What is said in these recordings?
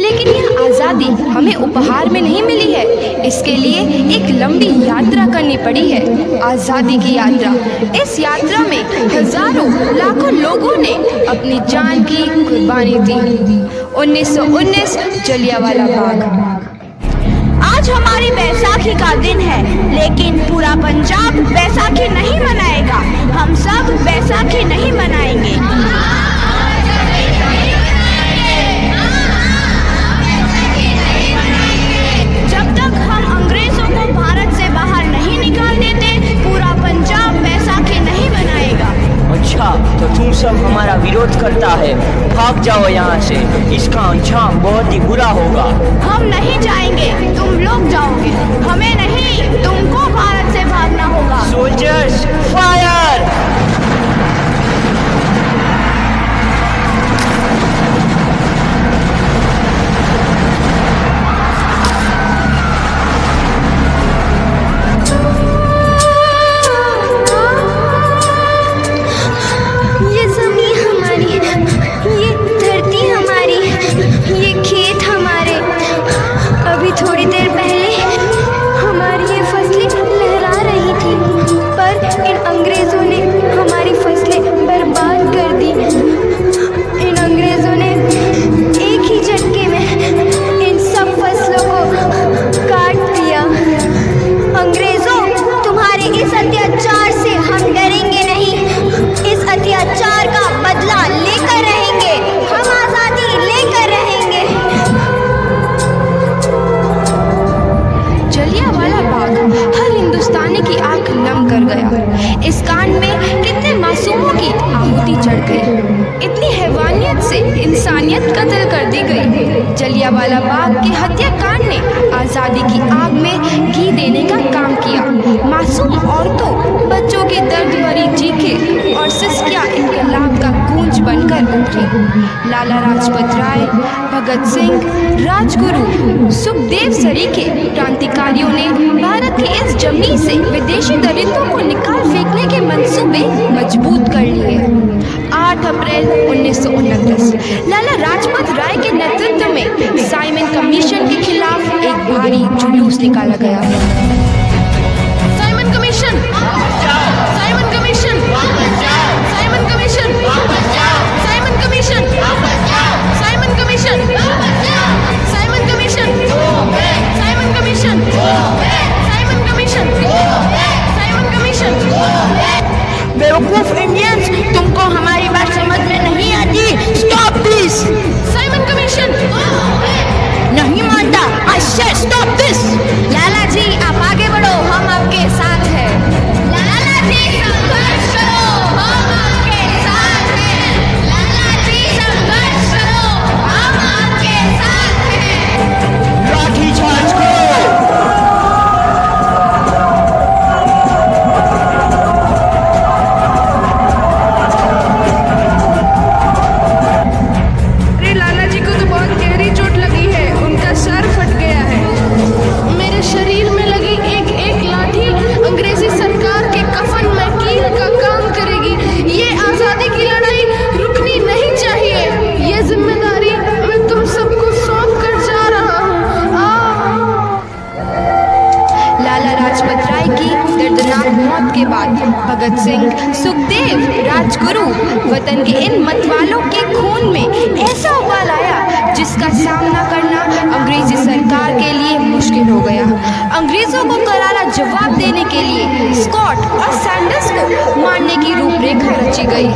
लेकिन यह आज़ादी हमें उपहार में नहीं मिली है। इसके लिए एक लंबी यात्रा करनी पड़ी है, आज़ादी की यात्रा। इस यात्रा में हजारों लाखों लोगों ने अपनी जान की कुर्बानी दी। 1919 जलियांवाला बाग। आज हमारी बैसाखी का दिन है, लेकिन पूरा पंजाब बैसाखी नहीं मनाएगा। हम सब बैसाखी नहीं मनाएंगे। जब तक हम अंग्रेजों को भारत से बाहर नहीं निकाल देते, पूरा पंजाब बैसाखी नहीं मनाएगा। अच्छा, तो तुम सब हमारा विरोध करता है। भाग जाओ यहाँ से, इसका अंजाम बहुत ही बुरा होगा। हम नहीं जाएंगे, तुम लोग जाओगे। हमें नहीं, तुमको भारत से भागना होगा। Soldiers fire! थोड़ी देर पहले हमारी ये फसलें लहरा रही थी, पर इन अंग्रेजों ने हमारी फसलें बर्बाद कर दी। इन अंग्रेजों ने एक ही झटके में इन सब फसलों को काट दिया। अंग्रेजों, तुम्हारे इस अत्याचार से हम डरेंगे नहीं। इस अत्याचार का बदला लेकर रहेंगे। हम आज़ादी लेकर रहेंगे। जलियांवाला बाग हर हिंदुस्तानी की आंख नम कर गया। इस कांड में कितने मासूमों की आहुति चढ़ गई। इतनी हैवानियत से इंसानियत कत्ल कर दी गई। जलियांवाला बाग के हत्याकांड ने आज़ादी की आग में घी देने का काम किया। मासूम औरतों, बच्चों की दर्द भरी चीखें और सिसकियां इनकलाब का गूंज बनकर उठी। लाला लाजपत राय, भगत सिंह, राजगुरु, सुखदेव सरीखे क्रांतिकारियों ने भारत की इस जमीन से विदेशी दरिंदों को निकाल फेंकने के मंसूबे मजबूत कर लिए। 8 अप्रैल 1929 लाला लाजपत राय के नेतृत्व में साइमन कमीशन के खिलाफ एक भारी जुलूस निकाला गया। Simon commission, Simon commission, Simon commission, Simon commission, Simon commission, Simon commission, Simon commission, Simon commission, Simon commission. बेवकूफ इंडियंस, तुमको हमारी बात समझ में नहीं आती। Stop this. Simon commission. नहीं मानता। I said stop this. Lala ji, आप आगे बढ़ो, हम आपके साथ हैं। लाला जी, संघर्ष करो, हम आपके साथ हैं। लाला जी, संघर्ष करो, हम आपके साथ हैं। लाठी चार्ज करो! अरे लाला जी को तो बहुत गहरी चोट लगी है, उनका सर फट गया है। मेरे शरीर में लगी एक एक लाठी अंग्रेजी सरकार के कफन में कील का काम करेगी। ये आज़ादी की लड़ाई रुकनी नहीं चाहिए। ये जिम्मेदारी मैं तुम सबको सौंप कर जा रहा हूँ। लाला लाजपत राय की दर्दनाक मौत के बाद भगत सिंह, सुखदेव, राजगुरु वतन के इन मतवालों के खून में ऐसा उबाल आया जिसका सामना करना अंग्रेजी सरकार के लिए मुश्किल हो गया। अंग्रेजों को करारा जवाब देने के लिए स्कॉट और सैंडर्स को मारने की रूपरेखा रची गई।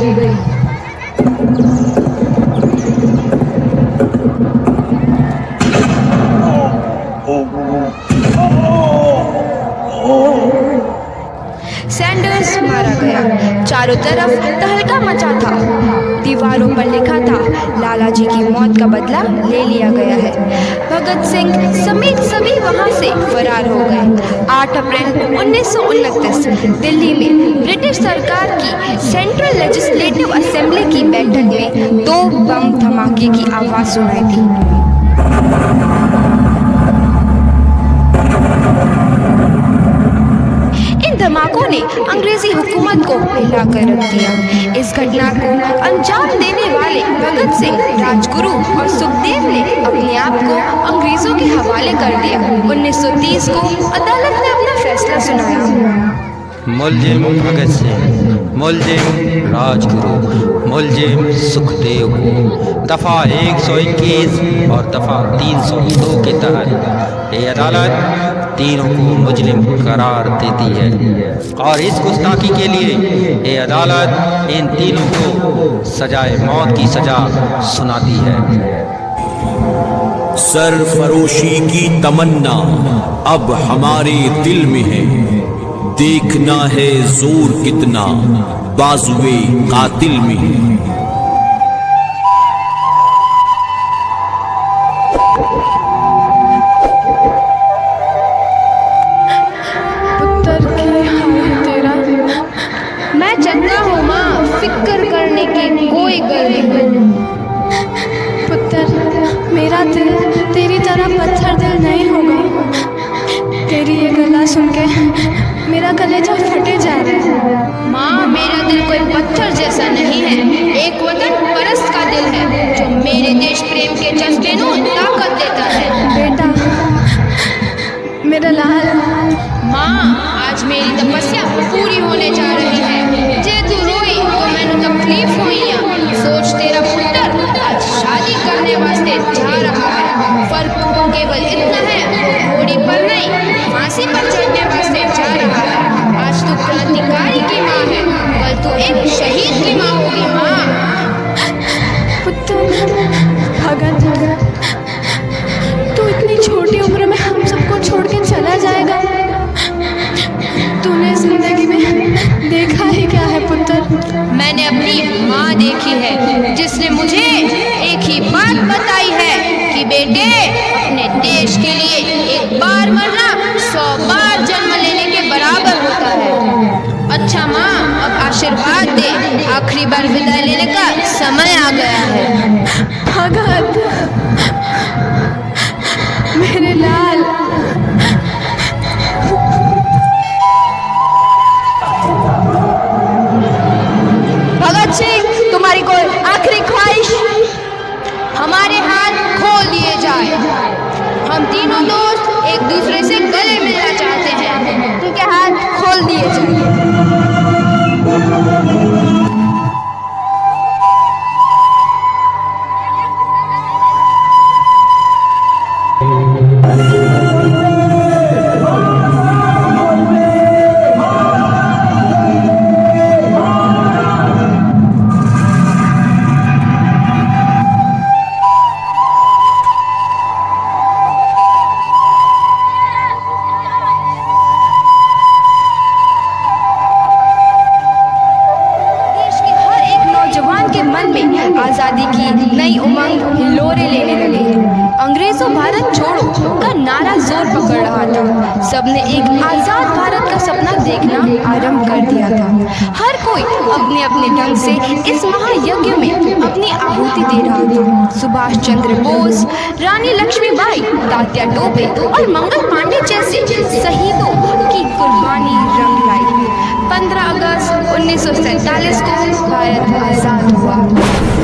सैंडर्स मारा गया। चारों तरफ तहलका मचा था। दीवारों पर लिखा था, लाला जी की मौत का बदला ले लिया गया है। भगत सिंह समेत सभी वहां से फरार हो गए। 8 अप्रैल 1929 दिल्ली में ब्रिटिश सरकार की सेंट्रल लेजिस्लेटिव असेंबली की बैठक में 2 बम धमाके की आवाज सुनाई दी। इन धमाकों ने अंग्रेजी हुकूमत को हिला कर रख दिया। इस घटना को अंजाम देने वाले भगत सिंह, राजगुरु और सुखदेव ने अपने आप हवाले कर दिया। 1930 को अदालत ने अपना फैसला सुनाया। मुलजिम भगत सिंह, मुलजिम राजगुरु, मुलजिम सुखदेव को दफ़ा 121 और दफ़ा 302 के तहत ये अदालत तीनों को मुजरिम करार देती है और इस गुस्ताखी के लिए ये अदालत इन तीनों को सजाए मौत की सज़ा सुनाती है। सरफरोशी की तमन्ना अब हमारे दिल में है, देखना है जोर कितना बाजुए कातिल में है। पुत्र की हाल तेरा, मैं चंगा हूँ माँ, फिक्र करने की कोई गल नहीं। पुत्र, मेरा दिल तेरी तरह पत्थर दिल नहीं होगा। तेरी ये गला सुन के मेरा कलेजा फटे जा रहा है। माँ, मेरा दिल कोई पत्थर जैसा नहीं है, एक वतन परस्त का दिल है जो मेरे देश प्रेम के जज्बे को ताकत देता है। बेटा, मेरा लाल। माँ, आज मेरी तपस्या पूरी होने जा रही है। जे तू रोई तो मैंने तकलीफ हुई, सोच तेरा पुत्र आज शादी करने वास्ते जा रहा है। फर्क केवल इतना है, घोड़ी पर नहीं फांसी पर चढ़ने वास्ते जा रहा है। आज तू क्रांतिकारी की माँ है, कल तू एक शहीद की माँ होगी। माँ, पुत्र, भगत, तू इतनी छोटी उम्र में हम सबको छोड़ के चला जाएगा। तूने जिंदगी में देखा ही क्या है पुत्र? मैंने अपनी माँ देखी है जिसने मुझे एक ही बात बताई है कि बेटे, अपने देश के लिए एक बार मरना 100 बार जन्म लेने के बराबर होता है। अच्छा माँ, अब आशीर्वाद दे, आखिरी बार विदाई लेने का समय आ गया है। भगत, मेरे लाल। भगत सिंह, तुम्हारी कोई आखिरी ख्वाहिश? हमारे हाथ खोल दिए जाए। हम तीनों दोस्त एक दूसरे से गले मिलना चाहते हैं। उनके हाथ खोल दिए जाए। आज़ादी की नई उमंग हिलोरे लेने लगे। अंग्रेजों भारत छोड़ो का नारा जोर पकड़ रहा था। सबने एक आज़ाद भारत का सपना देखना आरंभ कर दिया था। हर कोई अपने अपने ढंग से इस महायज्ञ में अपनी आहुति दे रहा था। सुभाष चंद्र बोस, रानी लक्ष्मीबाई, तात्या टोपे और मंगल पांडे जैसे शहीदों की कुर्बानी रंग लाई। 15 अगस्त 1947 को भारत आज़ाद हुआ।